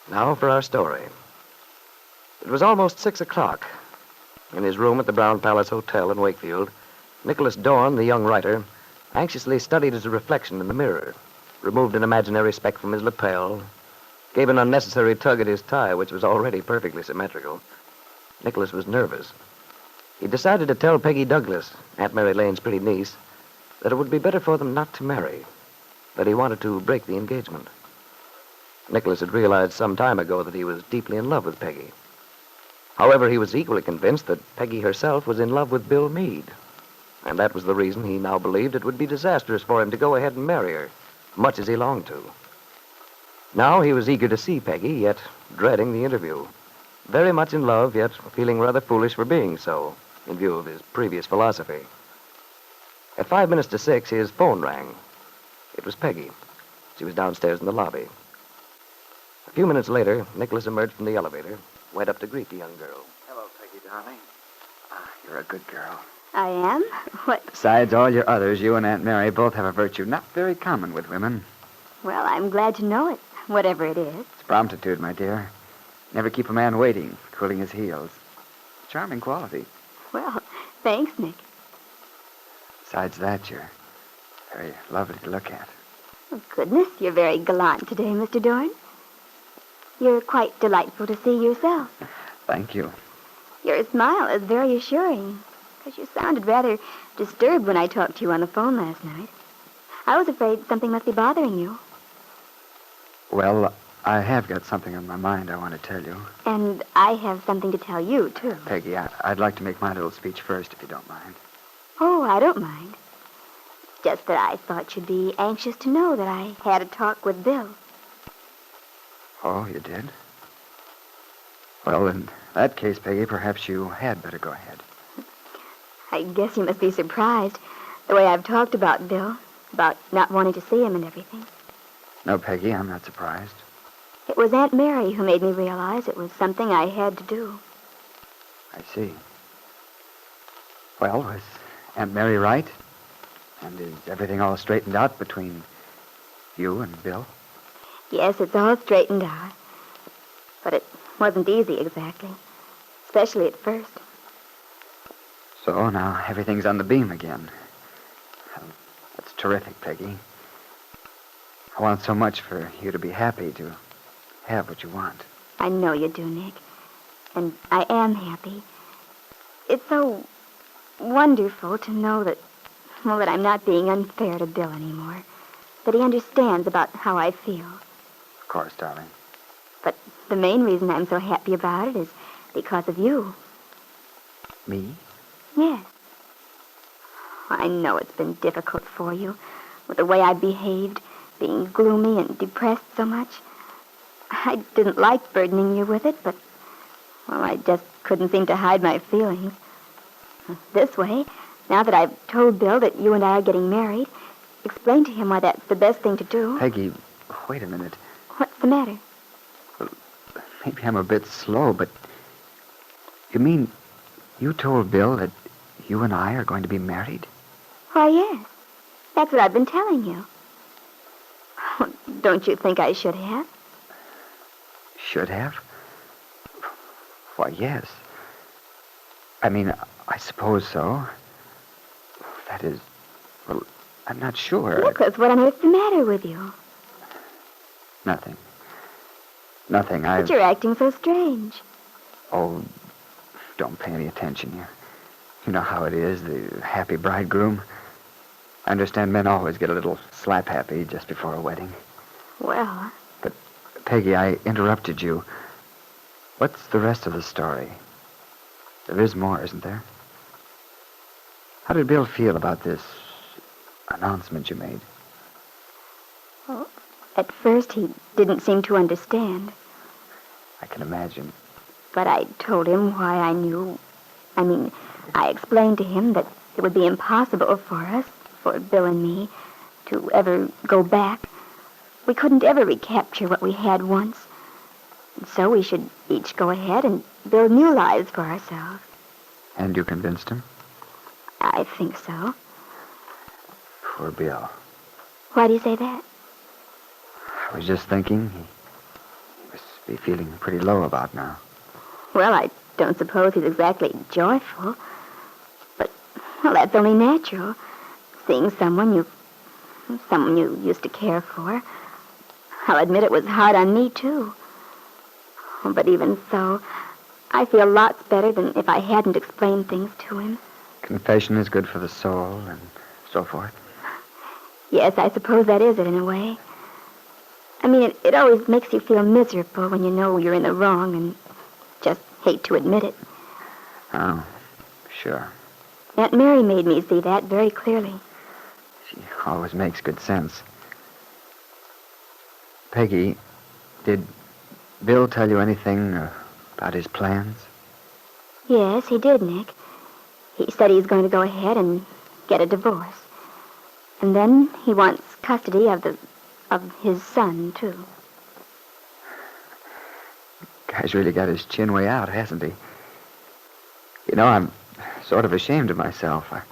Now for our story. It was almost 6 o'clock. In his room at the Brown Palace Hotel in Wakefield, Nicholas Dorn, the young writer, anxiously studied his reflection in the mirror, removed an imaginary speck from his lapel, gave an unnecessary tug at his tie, which was already perfectly symmetrical. Nicholas was nervous. He decided to tell Peggy Douglas, Aunt Mary Lane's pretty niece, that it would be better for them not to marry, that he wanted to break the engagement. Nicholas had realized some time ago that he was deeply in love with Peggy. However, he was equally convinced that Peggy herself was in love with Bill Meade, and that was the reason he now believed it would be disastrous for him to go ahead and marry her, much as he longed to. Now he was eager to see Peggy, yet dreading the interview. Very much in love, yet feeling rather foolish for being so, in view of his previous philosophy. At 5 minutes to 6, his phone rang. It was Peggy. She was downstairs in the lobby. A few minutes later, Nicholas emerged from the elevator, went up to greet the young girl. Hello, Peggy, darling. You're a good girl. I am? What? Besides all your others, you and Aunt Mary both have a virtue not very common with women. Well, I'm glad to know it, whatever it is. It's promptitude, my dear. Never keep a man waiting, cooling his heels. Charming quality. Well, thanks, Nick. Besides that, you're very lovely to look at. Oh, goodness, you're very gallant today, Mr. Dorn. You're quite delightful to see yourself. Thank you. Your smile is very assuring, because you sounded rather disturbed when I talked to you on the phone last night. I was afraid something must be bothering you. Well, I have got something on my mind I want to tell you. And I have something to tell you, too. Peggy, I'd like to make my little speech first, if you don't mind. Oh, I don't mind. Just that I thought you'd be anxious to know that I had a talk with Bill. Oh, you did? Well, in that case, Peggy, perhaps you had better go ahead. I guess you must be surprised, the way I've talked about Bill, about not wanting to see him and everything. No, Peggy, I'm not surprised. It was Aunt Mary who made me realize it was something I had to do. I see. Well, was Aunt Mary right? And is everything all straightened out between you and Bill? Yes, it's all straightened out. But it wasn't easy exactly, especially at first. So now everything's on the beam again. Well, that's terrific, Peggy. I want so much for you to be happy, to have what you want. I know you do, Nick. And I am happy. It's so wonderful to know that, well, that I'm not being unfair to Bill anymore. That he understands about how I feel. Of course, darling. But the main reason I'm so happy about it is because of you. Me? Yes. I know it's been difficult for you, with the way I behaved, being gloomy and depressed so much. I didn't like burdening you with it, but, well, I just couldn't seem to hide my feelings. This way, now that I've told Bill that you and I are getting married, explain to him why that's the best thing to do. Peggy, wait a minute. What's the matter? Well, maybe I'm a bit slow, but you mean you told Bill that you and I are going to be married? Why, yes. That's what I've been telling you. Oh, don't you think I should have? Should have? Why, yes. I mean, I suppose so. That is, well, I'm not sure. Nicholas, what on earth's the matter with you? Nothing. Nothing. But you're acting so strange. Oh, don't pay any attention. You know how it is, the happy bridegroom. I understand men always get a little slap-happy just before a wedding. Well... But, Peggy, I interrupted you. What's the rest of the story? There is more, isn't there? How did Bill feel about this announcement you made? Well, at first he didn't seem to understand. I can imagine. But I told him why I knew. I explained to him that it would be impossible for us, for Bill and me, to ever go back. We couldn't ever recapture what we had once. And so we should each go ahead and build new lives for ourselves. And you convinced him? I think so. Poor Bill. Why do you say that? I was just thinking he was be feeling pretty low about now. Well, I don't suppose he's exactly joyful. But, well, that's only natural. Seeing someone you used to care for. I'll admit it was hard on me, too. But even so, I feel lots better than if I hadn't explained things to him. Confession is good for the soul and so forth. Yes, I suppose that is it in a way. I mean, it always makes you feel miserable when you know you're in the wrong and just hate to admit it. Oh, sure. Aunt Mary made me see that very clearly. She always makes good sense. Peggy, did Bill tell you anything about his plans? Yes, he did, Nick. He said he's going to go ahead and get a divorce. And then he wants custody of his son, too. Guy's really got his chin way out, hasn't he? You know, I'm sort of ashamed of myself. I've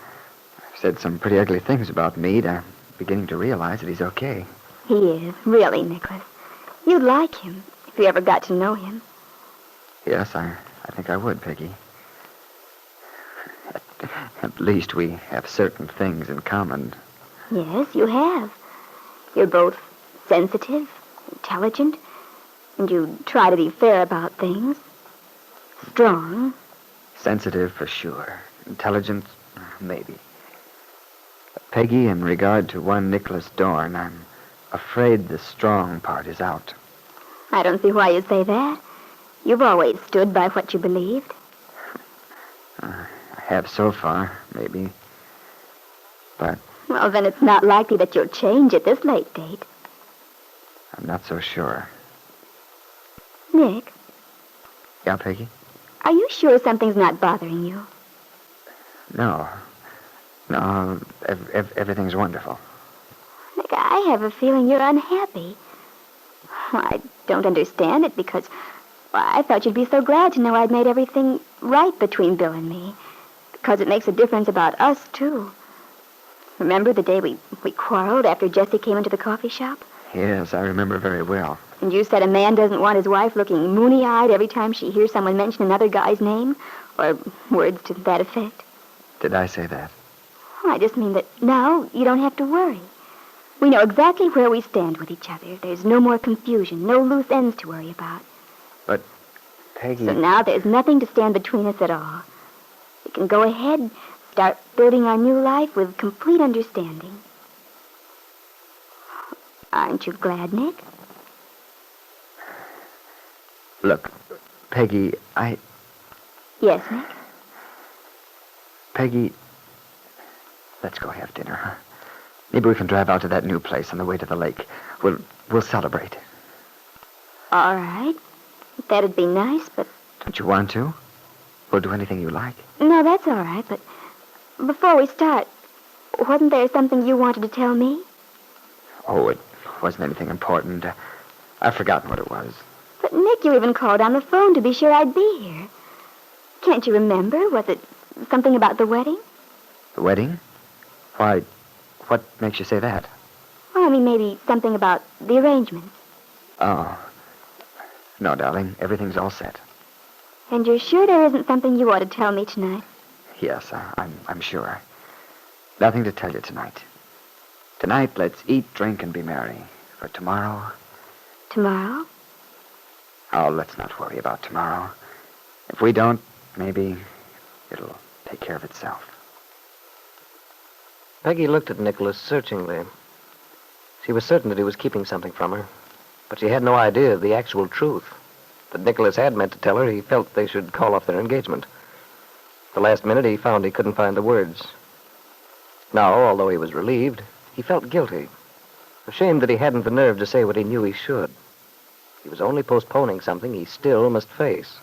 said some pretty ugly things about Meade. I'm beginning to realize that he's okay. He is, really, Nicholas. You'd like him if you ever got to know him. Yes, I think I would, Peggy. At least we have certain things in common. Yes, you have. You're both sensitive, intelligent, and you try to be fair about things. Strong. Sensitive, for sure. Intelligent, maybe. But Peggy, in regard to one Nicholas Dorn, I'm afraid the strong part is out. I don't see why you say that. You've always stood by what you believed. I have so far, maybe. But Well, then it's not likely that you'll change at this late date. I'm not so sure. Nick, Yeah, Peggy? are you sure something's not bothering you? No. No, everything's wonderful. Nick, I have a feeling you're unhappy. I don't understand it because I thought you'd be so glad to know I'd made everything right between Bill and me. Because it makes a difference about us, too. Remember the day we quarreled after Jessie came into the coffee shop? Yes, I remember very well. And you said a man doesn't want his wife looking moony-eyed every time she hears someone mention another guy's name? Or words to that effect. Did I say that? I just mean that now you don't have to worry. We know exactly where we stand with each other. There's no more confusion, no loose ends to worry about. But, Peggy... So now there's nothing to stand between us at all. We can go ahead, start building our new life with complete understanding. Aren't you glad, Nick? Look, Peggy, Yes, Nick? Peggy, let's go have dinner, huh? Maybe we can drive out to that new place on the way to the lake. We'll celebrate. All right. That'd be nice, but... Don't you want to? We'll do anything you like. No, that's all right, but before we start, wasn't there something you wanted to tell me? Oh, it wasn't anything important. I've forgotten what it was. But, Nick, you even called on the phone to be sure I'd be here. Can't you remember? Was it something about the wedding? The wedding? Why, what makes you say that? Well, I mean, maybe something about the arrangements. Oh. No, darling, everything's all set. And you're sure there isn't something you ought to tell me tonight? Yes, I'm sure. Nothing to tell you tonight. Tonight, let's eat, drink, and be merry. For tomorrow... Tomorrow? Oh, let's not worry about tomorrow. If we don't, maybe it'll take care of itself. Peggy looked at Nicholas searchingly. She was certain that he was keeping something from her, but she had no idea of the actual truth. That Nicholas had meant to tell her he felt they should call off their engagement. The last minute, he found he couldn't find the words. Now, although he was relieved, he felt guilty, ashamed that he hadn't the nerve to say what he knew he should. He was only postponing something he still must face.